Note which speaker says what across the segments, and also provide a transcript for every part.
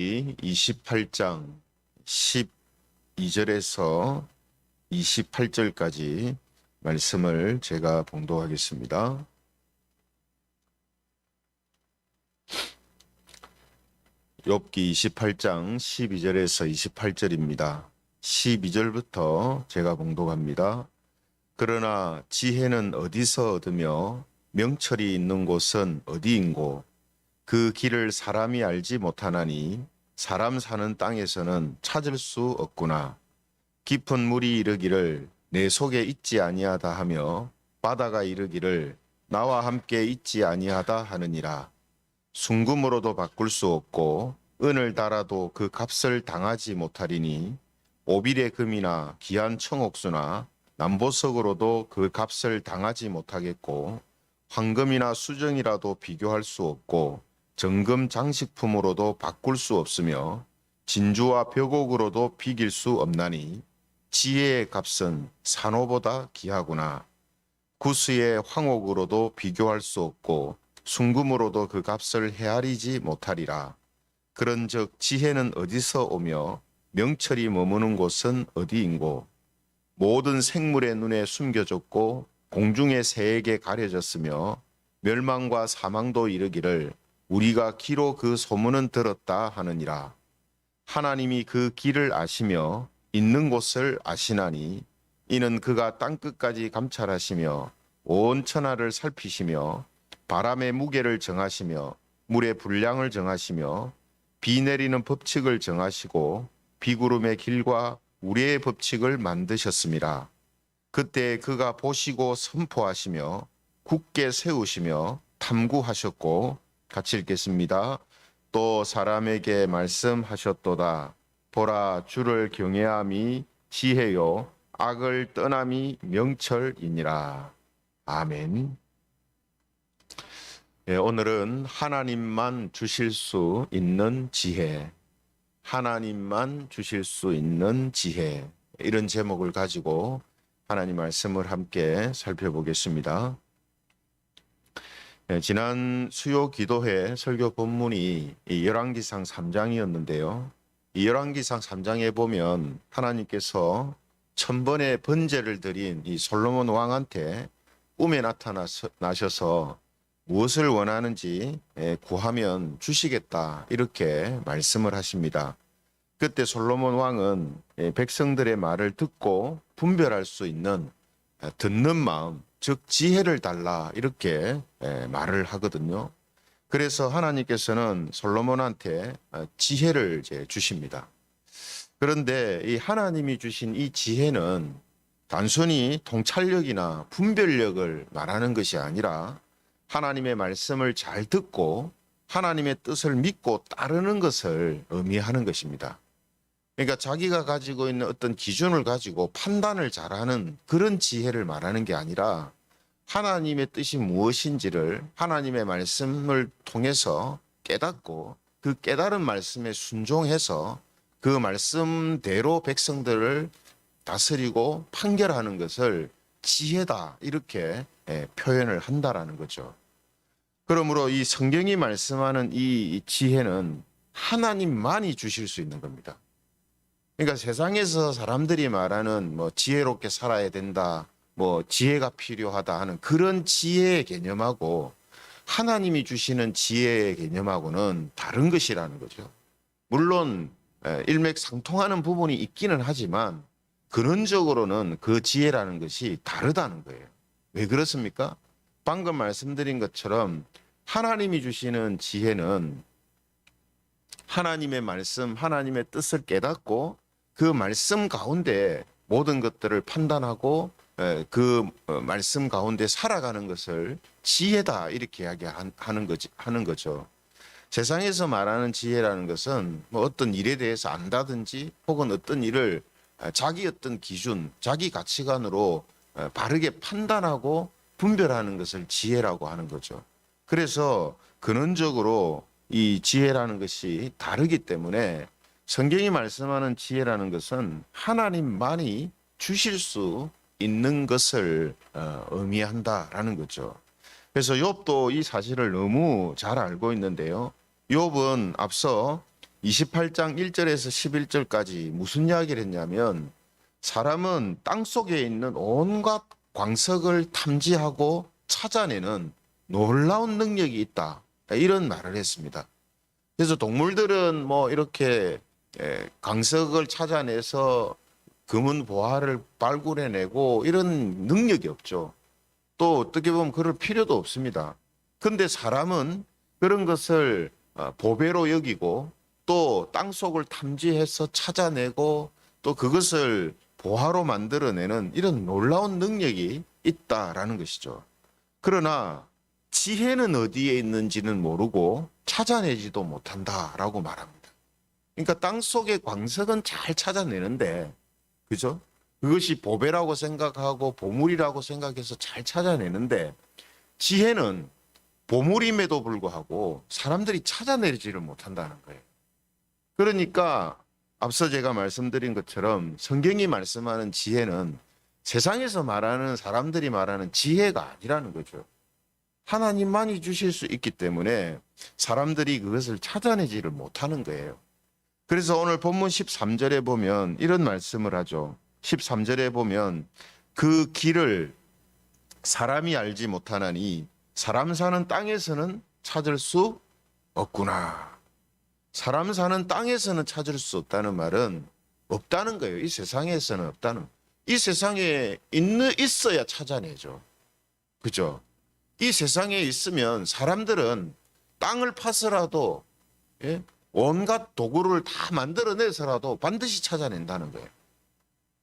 Speaker 1: 욥기 28장 12절에서 28절까지 말씀을 제가 봉독하겠습니다. 욥기 28장 12절에서 28절입니다. 12절부터 제가 봉독합니다. 그러나 지혜는 어디서 얻으며 명철이 있는 곳은 어디인고 그 길을 사람이 알지 못하나니 사람 사는 땅에서는 찾을 수 없구나. 깊은 물이 이르기를 내 속에 있지 아니하다 하며 바다가 이르기를 나와 함께 있지 아니하다 하느니라. 순금으로도 바꿀 수 없고 은을 달아도 그 값을 당하지 못하리니 오빌의 금이나 귀한 청옥수나 남보석으로도 그 값을 당하지 못하겠고 황금이나 수정이라도 비교할 수 없고 정금 장식품으로도 바꿀 수 없으며 진주와 벽옥으로도 비길 수 없나니 지혜의 값은 산호보다 귀하구나. 구스의 황옥으로도 비교할 수 없고 순금으로도 그 값을 헤아리지 못하리라. 그런즉 지혜는 어디서 오며 명철이 머무는 곳은 어디인고 모든 생물의 눈에 숨겨졌고 공중의 새에게 가려졌으며 멸망과 사망도 이르기를 우리가 귀로 그 소문은 들었다 하느니라. 하나님이 그 길을 아시며 있는 곳을 아시나니 이는 그가 땅끝까지 감찰하시며 온 천하를 살피시며 바람의 무게를 정하시며 물의 분량을 정하시며 비 내리는 법칙을 정하시고 비구름의 길과 우레의 법칙을 만드셨습니다. 그때 그가 보시고 선포하시며 굳게 세우시며 탐구하셨고 같이 읽겠습니다. 또 사람에게 말씀하셨도다. 보라, 주를 경외함이 지혜요 악을 떠남이 명철이니라. 아멘. 오늘은 하나님만 주실 수 있는 지혜, 하나님만 주실 수 있는 지혜, 이런 제목을 가지고 하나님 말씀을 함께 살펴보겠습니다. 지난 수요 기도회 설교 본문이 이 열왕기상 3장이었는데요. 이 열왕기상 3장에 보면 하나님께서 1000번의 번제를 드린 이 솔로몬 왕한테 꿈에 나타나셔서 무엇을 원하는지 구하면 주시겠다 이렇게 말씀을 하십니다. 그때 솔로몬 왕은 백성들의 말을 듣고 분별할 수 있는 듣는 마음, 즉 지혜를 달라 이렇게 말을 하거든요. 그래서 하나님께서는 솔로몬한테 지혜를 주십니다. 그런데 이 하나님이 주신 이 지혜는 단순히 통찰력이나 분별력을 말하는 것이 아니라 하나님의 말씀을 잘 듣고 하나님의 뜻을 믿고 따르는 것을 의미하는 것입니다. 그러니까 자기가 가지고 있는 어떤 기준을 가지고 판단을 잘하는 그런 지혜를 말하는 게 아니라 하나님의 뜻이 무엇인지를 하나님의 말씀을 통해서 깨닫고 그 깨달은 말씀에 순종해서 그 말씀대로 백성들을 다스리고 판결하는 것을 지혜다 이렇게 표현을 한다라는 거죠. 그러므로 이 성경이 말씀하는 이 지혜는 하나님만이 주실 수 있는 겁니다. 그러니까 세상에서 사람들이 말하는 뭐 지혜롭게 살아야 된다, 뭐 지혜가 필요하다 하는 그런 지혜의 개념하고 하나님이 주시는 지혜의 개념하고는 다른 것이라는 거죠. 물론 일맥상통하는 부분이 있기는 하지만 근원적으로는 그 지혜라는 것이 다르다는 거예요. 왜 그렇습니까? 방금 말씀드린 것처럼 하나님이 주시는 지혜는 하나님의 말씀, 하나님의 뜻을 깨닫고 그 말씀 가운데 모든 것들을 판단하고 그 말씀 가운데 살아가는 것을 지혜다 이렇게 이야기하는 거죠. 세상에서 말하는 지혜라는 것은 뭐 어떤 일에 대해서 안다든지 혹은 어떤 일을 자기 어떤 기준, 자기 가치관으로 바르게 판단하고 분별하는 것을 지혜라고 하는 거죠. 그래서 근원적으로 이 지혜라는 것이 다르기 때문에 성경이 말씀하는 지혜라는 것은 하나님만이 주실 수 있는 것을 의미한다라는 거죠. 그래서 욥도 이 사실을 너무 잘 알고 있는데요. 욥은 앞서 28장 1절에서 11절까지 무슨 이야기를 했냐면 사람은 땅속에 있는 온갖 광석을 탐지하고 찾아내는 놀라운 능력이 있다. 이런 말을 했습니다. 그래서 동물들은 뭐 이렇게 광석을 찾아내서 금은 보화를 발굴해내고 이런 능력이 없죠. 또 어떻게 보면 그럴 필요도 없습니다. 근데 사람은 그런 것을 보배로 여기고 또 땅속을 탐지해서 찾아내고 또 그것을 보화로 만들어내는 이런 놀라운 능력이 있다라는 것이죠. 그러나 지혜는 어디에 있는지는 모르고 찾아내지도 못한다라고 말합니다. 그러니까 땅속의 광석은 잘 찾아내는데, 그죠? 그것이 보배라고 생각하고 보물이라고 생각해서 잘 찾아내는데, 지혜는 보물임에도 불구하고 사람들이 찾아내지를 못한다는 거예요. 그러니까 앞서 제가 말씀드린 것처럼 성경이 말씀하는 지혜는 세상에서 말하는 사람들이 말하는 지혜가 아니라는 거죠. 하나님만이 주실 수 있기 때문에 사람들이 그것을 찾아내지를 못하는 거예요. 그래서 오늘 본문 13절에 보면 이런 말씀을 하죠. 13절에 보면 그 길을 사람이 알지 못하나니 사람 사는 땅에서는 찾을 수 없구나. 사람 사는 땅에서는 찾을 수 없다는 말은 없다는 거예요. 이 세상에서는 없다는. 이 세상에 있어야 찾아내죠. 그죠? 이 세상에 있으면 사람들은 땅을 파서라도 온갖 도구를 다 만들어내서라도 반드시 찾아낸다는 거예요.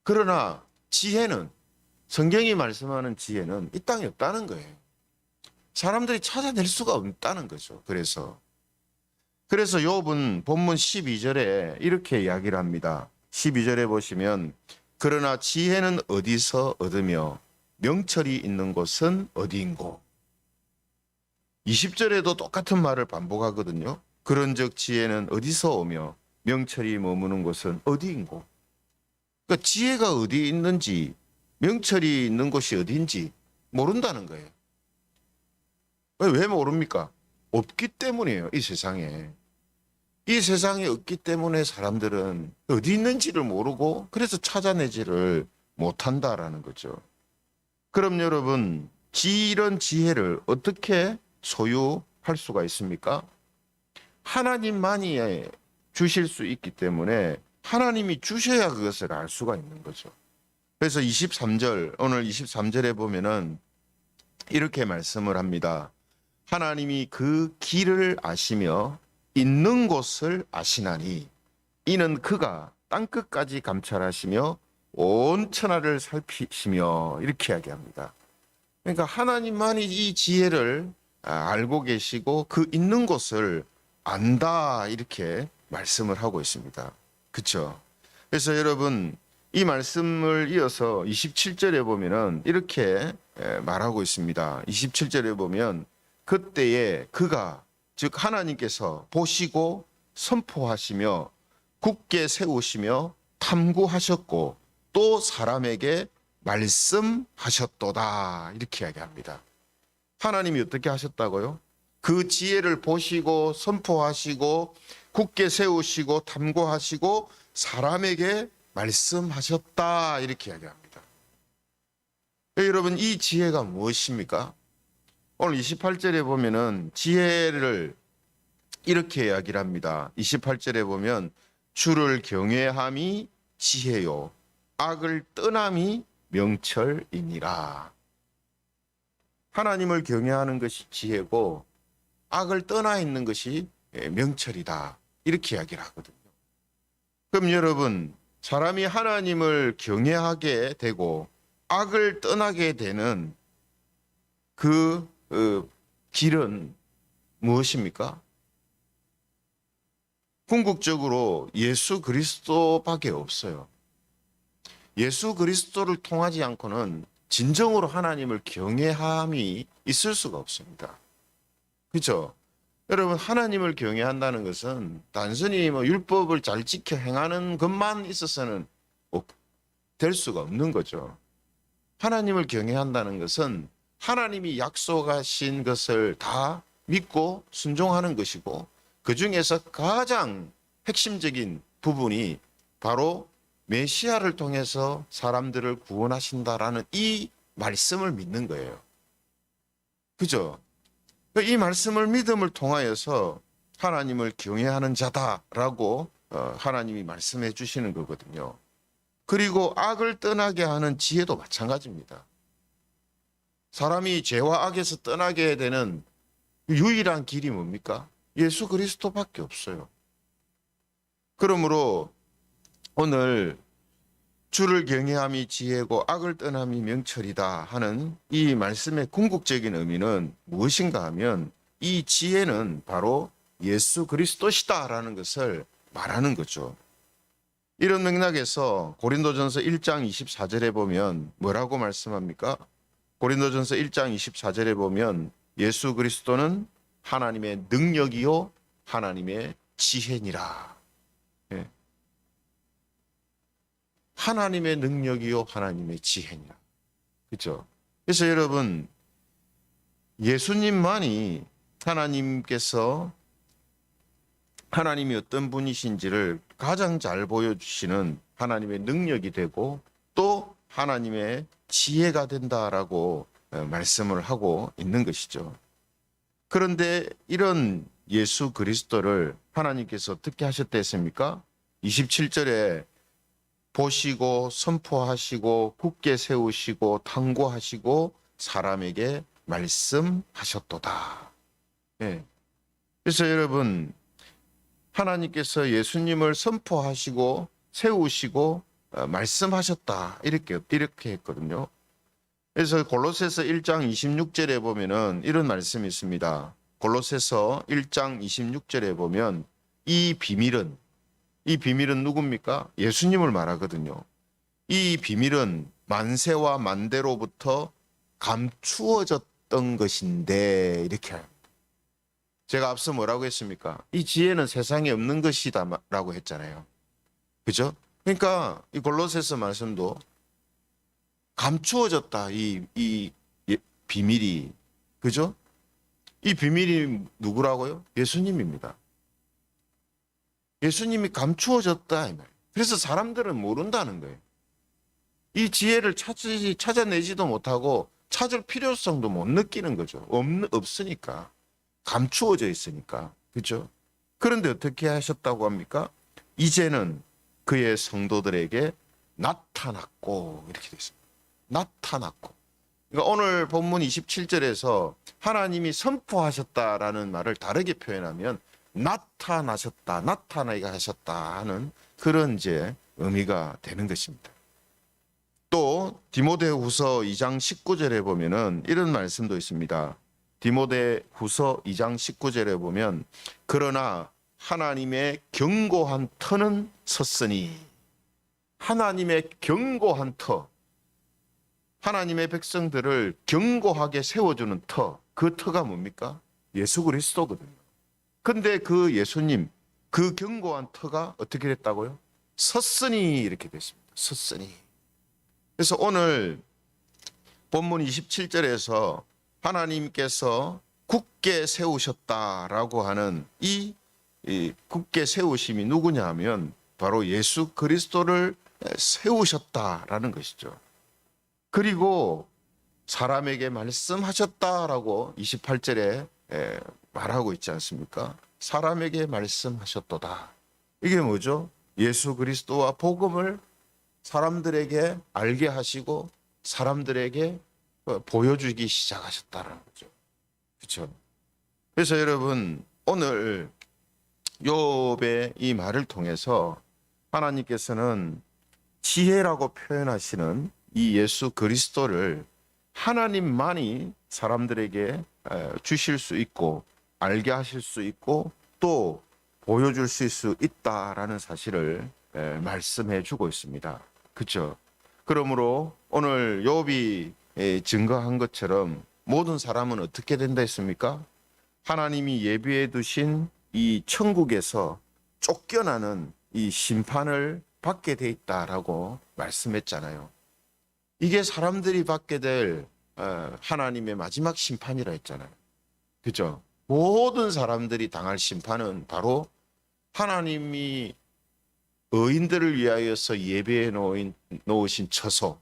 Speaker 1: 그러나 지혜는, 성경이 말씀하는 지혜는 이 땅에 없다는 거예요. 사람들이 찾아낼 수가 없다는 거죠. 그래서 욥은 본문 12절에 이렇게 이야기를 합니다. 12절에 보시면 그러나 지혜는 어디서 얻으며 명철이 있는 곳은 어디인고. 20절에도 똑같은 말을 반복하거든요. 그런즉 지혜는 어디서 오며 명철이 머무는 곳은 어디인고. 그러니까 지혜가 어디 있는지, 명철이 있는 곳이 어딘지 모른다는 거예요. 왜 모릅니까? 없기 때문이에요. 이 세상에. 이 세상에 없기 때문에 사람들은 어디 있는지를 모르고 그래서 찾아내지를 못한다라는 거죠. 그럼 여러분, 이런 지혜를 어떻게 소유할 수가 있습니까? 하나님만이 주실 수 있기 때문에 하나님이 주셔야 그것을 알 수가 있는 거죠. 그래서 23절, 오늘 23절에 보면은 이렇게 말씀을 합니다. 하나님이 그 길을 아시며 있는 곳을 아시나니 이는 그가 땅끝까지 감찰하시며 온 천하를 살피시며, 이렇게 이야기합니다. 그러니까 하나님만이 이 지혜를 알고 계시고 그 있는 곳을 안다, 이렇게 말씀을 하고 있습니다. 그렇죠? 그래서 여러분, 이 말씀을 이어서 27절에 보면은 이렇게 말하고 있습니다. 27절에 보면 그때에 그가, 즉 하나님께서 보시고 선포하시며 굳게 세우시며 탐구하셨고 또 사람에게 말씀하셨도다, 이렇게 이야기합니다. 하나님이 어떻게 하셨다고요? 그 지혜를 보시고 선포하시고 굳게 세우시고 탐구하시고 사람에게 말씀하셨다, 이렇게 이야기합니다. 여러분, 이 지혜가 무엇입니까? 오늘 28절에 보면은 지혜를 이렇게 이야기를 합니다. 28절에 보면 주를 경외함이 지혜요 악을 떠남이 명철이니라. 하나님을 경외하는 것이 지혜고 악을 떠나 있는 것이 명철이다, 이렇게 이야기를 하거든요. 그럼 여러분, 사람이 하나님을 경외하게 되고 악을 떠나게 되는 그 길은 무엇입니까? 궁극적으로 예수 그리스도밖에 없어요. 예수 그리스도를 통하지 않고는 진정으로 하나님을 경외함이 있을 수가 없습니다. 그렇죠? 여러분, 하나님을 경외한다는 것은 단순히 율법을 잘 지켜 행하는 것만 있어서는 될 수가 없는 거죠. 하나님을 경외한다는 것은 하나님이 약속하신 것을 다 믿고 순종하는 것이고 그 중에서 가장 핵심적인 부분이 바로 메시아를 통해서 사람들을 구원하신다라는 이 말씀을 믿는 거예요. 그죠? 이 말씀을 믿음을 통하여서 하나님을 경외하는 자다라고 하나님이 말씀해 주시는 거거든요. 그리고 악을 떠나게 하는 지혜도 마찬가지입니다. 사람이 죄와 악에서 떠나게 되는 유일한 길이 뭡니까? 예수 그리스도밖에 없어요. 그러므로 오늘 주를 경외함이 지혜고 악을 떠남이 명철이다 하는 이 말씀의 궁극적인 의미는 무엇인가 하면 이 지혜는 바로 예수 그리스도시다라는 것을 말하는 거죠. 이런 맥락에서 고린도전서 1장 24절에 보면 뭐라고 말씀합니까? 고린도전서 1장 24절에 보면 예수 그리스도는 하나님의 능력이요 하나님의 지혜니라. 예. 하나님의 능력이요 하나님의 지혜니라. 그렇죠? 그래서 여러분 예수님만이 하나님께서 하나님이 어떤 분이신지를 가장 잘 보여주시는 하나님의 능력이 되고 또 하나님의 지혜가 된다라고 말씀을 하고 있는 것이죠. 그런데 이런 예수 그리스도를 하나님께서 어떻게 하셨댔습니까? 27절에 보시고 선포하시고 굳게 세우시고 탕구하시고 사람에게 말씀하셨도다. 네. 그래서 여러분 하나님께서 예수님을 선포하시고 세우시고 말씀하셨다 이렇게 했거든요. 그래서 골로새서 1장 26절에 보면은 이런 말씀이 있습니다. 골로새서 1장 26절에 보면 이 비밀은 누굽니까? 예수님을 말하거든요. 이 비밀은 만세와 만대로부터 감추어졌던 것인데 이렇게 합니다. 제가 앞서 뭐라고 했습니까? 이 지혜는 세상에 없는 것이다라고 했잖아요. 그죠? 그러니까 이 골로새서 말씀도 감추어졌다. 이 비밀이. 그죠? 이 비밀이 누구라고요? 예수님입니다. 예수님이 감추어졌다 이 말. 그래서 사람들은 모른다는 거예요. 이 지혜를 찾아내지도 못하고 찾을 필요성도 못 느끼는 거죠. 없으니까. 감추어져 있으니까. 그렇죠? 그런데 어떻게 하셨다고 합니까? 이제는 그의 성도들에게 나타났고 이렇게 되어 있습니다. 나타났고. 그러니까 오늘 본문 27절에서 하나님이 선포하셨다라는 말을 다르게 표현하면 나타나셨다, 나타나게 하셨다 하는 그런 이제 의미가 되는 것입니다. 또 디모데후서 2장 19절에 보면은 이런 말씀도 있습니다. 디모데후서 2장 19절에 보면 그러나 하나님의 견고한 터는 섰으니 하나님의 견고한 터 하나님의 백성들을 견고하게 세워주는 터 그 터가 뭡니까? 예수 그리스도거든요. 근데 그 예수님 그 견고한 터가 어떻게 됐다고요? 섰으니 이렇게 됐습니다. 섰으니. 그래서 오늘 본문 27절에서 하나님께서 굳게 세우셨다라고 하는 이 굳게 세우심이 누구냐 하면 바로 예수 그리스도를 세우셨다라는 것이죠. 그리고 사람에게 말씀하셨다라고 28절에 말하고 있지 않습니까? 사람에게 말씀하셨도다. 이게 뭐죠? 예수 그리스도와 복음을 사람들에게 알게 하시고 사람들에게 보여주기 시작하셨다는 거죠. 그렇죠? 그래서 여러분 오늘 욥의 이 말을 통해서 하나님께서는 지혜라고 표현하시는 이 예수 그리스도를 하나님만이 사람들에게 주실 수 있고 알게 하실 수 있고 또 보여줄 수 있다라는 사실을 말씀해 주고 있습니다. 그렇죠? 그러므로 오늘 욥이 증거한 것처럼 모든 사람은 어떻게 된다 했습니까? 하나님이 예비해 두신 이 천국에서 쫓겨나는 이 심판을 받게 돼 있다라고 말씀했잖아요. 이게 사람들이 받게 될 하나님의 마지막 심판이라 했잖아요. 그죠? 모든 사람들이 당할 심판은 바로 하나님이 의인들을 위하여서 예배해 놓으신 처소,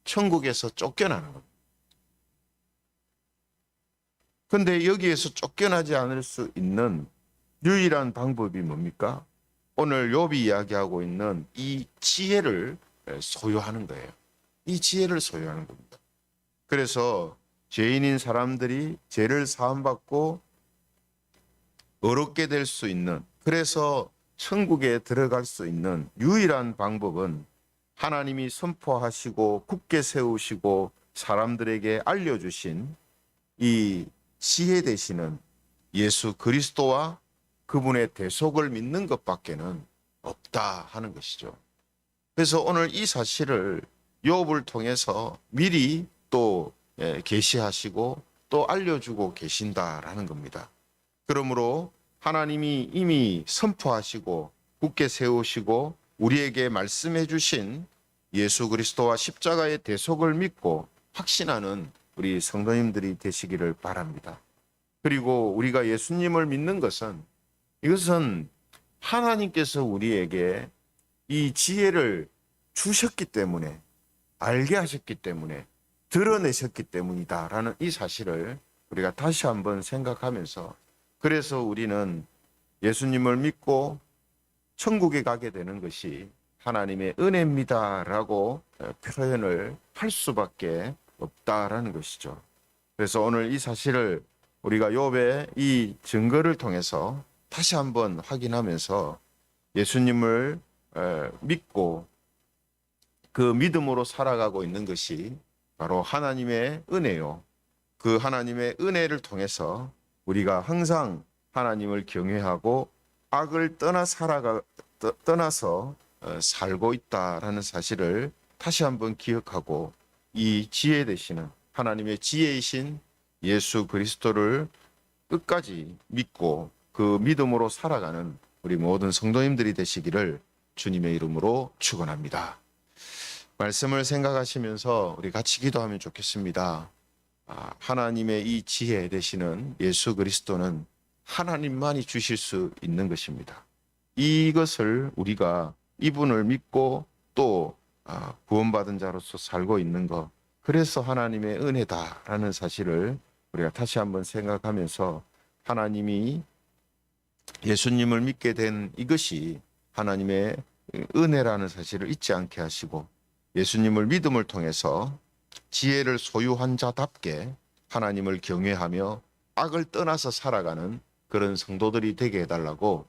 Speaker 1: 천국에서 쫓겨나는 겁니다. 그런데 여기에서 쫓겨나지 않을 수 있는 유일한 방법이 뭡니까? 오늘 욥이 이야기하고 있는 이 지혜를 소유하는 거예요. 이 지혜를 소유하는 겁니다. 그래서 죄인인 사람들이 죄를 사함받고 의롭게 될 수 있는, 그래서 천국에 들어갈 수 있는 유일한 방법은 하나님이 선포하시고 굳게 세우시고 사람들에게 알려주신 이 지혜 되시는 예수 그리스도와 그분의 대속을 믿는 것밖에는 없다 하는 것이죠. 그래서 오늘 이 사실을 욥을 통해서 미리 또 계시하시고 또 알려주고 계신다라는 겁니다. 그러므로 하나님이 이미 선포하시고 굳게 세우시고 우리에게 말씀해 주신 예수 그리스도와 십자가의 대속을 믿고 확신하는 우리 성도님들이 되시기를 바랍니다. 그리고 우리가 예수님을 믿는 것은, 이것은 하나님께서 우리에게 이 지혜를 주셨기 때문에, 알게 하셨기 때문에, 드러내셨기 때문이다라는 이 사실을 우리가 다시 한번 생각하면서, 그래서 우리는 예수님을 믿고 천국에 가게 되는 것이 하나님의 은혜입니다라고 표현을 할 수밖에 없다라는 것이죠. 그래서 오늘 이 사실을 우리가 욥의 이 증거를 통해서 다시 한번 확인하면서 예수님을 믿고 그 믿음으로 살아가고 있는 것이 바로 하나님의 은혜요. 그 하나님의 은혜를 통해서 우리가 항상 하나님을 경외하고 악을 떠나서 살고 있다라는 사실을 다시 한번 기억하고, 이 지혜 되시는 하나님의 지혜이신 예수 그리스도를 끝까지 믿고 그 믿음으로 살아가는 우리 모든 성도님들이 되시기를 주님의 이름으로 축원합니다. 말씀을 생각하시면서 우리 같이 기도하면 좋겠습니다. 하나님의 이 지혜 되시는 예수 그리스도는 하나님만이 주실 수 있는 것입니다. 이것을 우리가 이분을 믿고 또 구원받은 자로서 살고 있는 것, 그래서 하나님의 은혜다라는 사실을 우리가 다시 한번 생각하면서 하나님이 예수님을 믿게 된 이것이 하나님의 은혜라는 사실을 잊지 않게 하시고, 예수님을 믿음을 통해서 지혜를 소유한 자답게 하나님을 경외하며 악을 떠나서 살아가는 그런 성도들이 되게 해달라고